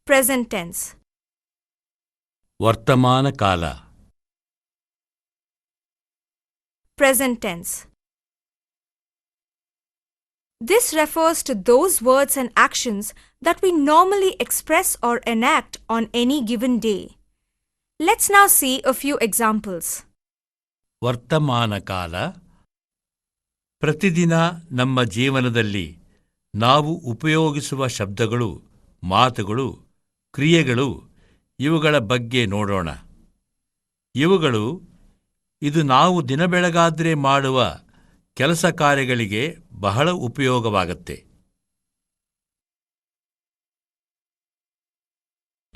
Present tense. ವರ್ತಮಾನ ಕಾಲ. Present tense. This refers to those words and actions that we normally express or enact on any given day. Let's now see a few examples. ವರ್ತಮಾನ ಕಾಲ ಪ್ರತಿದಿನ ನಮ್ಮ ಜೀವನದಲ್ಲಿ ನಾವು ಉಪಯೋಗಿಸುವ ಶಬ್ದಗಳು, ಮಾತುಗಳು, ಕ್ರಿಯೆಗಳು ಇವುಗಳ ಬಗ್ಗೆ ನೋಡೋಣ. ಇವುಗಳು ಇದು ನಾವು ದಿನಬೆಳಗಾದ್ರೆ ಮಾಡುವ ಕೆಲಸ ಕಾರ್ಯಗಳಿಗೆ ಬಹಳ ಉಪಯೋಗವಾಗುತ್ತೆ.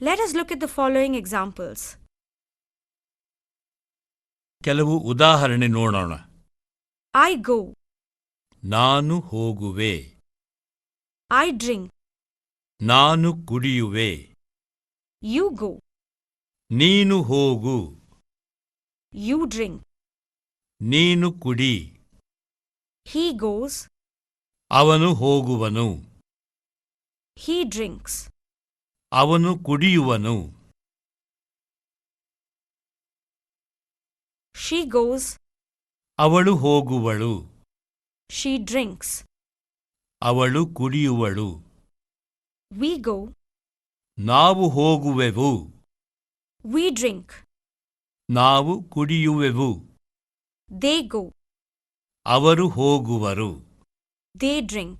Let us look at the following examples. ಕೆಲವು ಉದಾಹರಣೆ ನೋಡೋಣ. I go. ನಾನು ಹೋಗುವೆ. I drink. ನಾನು ಕುಡಿಯುವೆ. You go. ನೀನು ಹೋಗು. You drink. ನೀನು ಕುಡಿ. He goes. ಅವನು ಹೋಗುವನು. He drinks. ಅವನು ಕುಡಿಯುವನು. She goes. ಅವಳು ಹೋಗುವಳು. She drinks. ಅವಳು ಕುಡಿಯುವಳು. We go. ನಾವು ಹೋಗುವೆವು. We drink. ನಾವು ಕುಡಿಯುವೆವು. They go. ಅವರು ಹೋಗುವರು. They drink.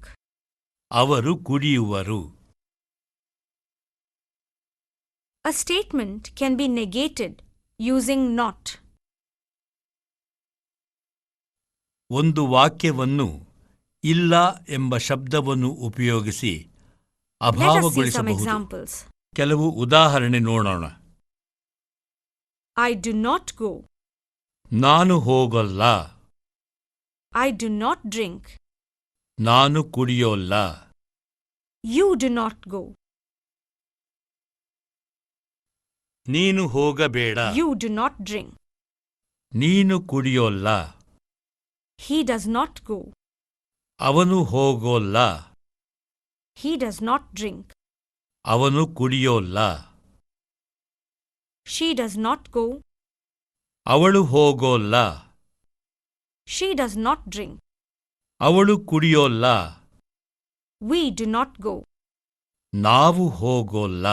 ಅವರು ಕುಡಿಯುವರು. A statement can be negated using not. ಒಂದು ವಾಕ್ಯವನ್ನು ಇಲ್ಲ ಎಂಬ ಶಬ್ದವನ್ನು ಉಪಯೋಗಿಸಿ Let us see some ಅಭಾವಗೊಳಿಸಬಹುದು. examples. ಕೆಲವು ಉದಾಹರಣೆ ನೋಡೋಣ. I do not go. ನಾನು ಹೋಗಲ್ಲ. I do not drink. ನಾನು ಕುಡಿಯೋಲ್ಲ. You do not go. ನೀನು ಹೋಗಬೇಡ. You do not drink. ನೀನು ಕುಡಿಯೋಲ್ಲ. He does not go. ಅವನು ಹೋಗೋಲ್ಲ. He does not drink. ಅವನು ಕುಡಿಯೋಲ್ಲ. She does not go. ಅವಳು ಹೋಗೋಲ್ಲ. She does not drink. ಅವಳು ಕುಡಿಯೋಲ್ಲ. We do not go. ನಾವು ಹೋಗೋಲ್ಲ.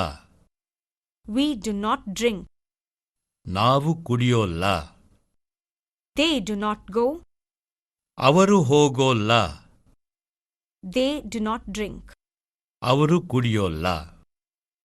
We do not drink. ನಾವು ಕುಡಿಯೋಲ್ಲ. They do not go. ಅವರು ಹೋಗೋಲ್ಲ. They do not drink. ಅವರು ಕುಡಿಯೋಲ್ಲ.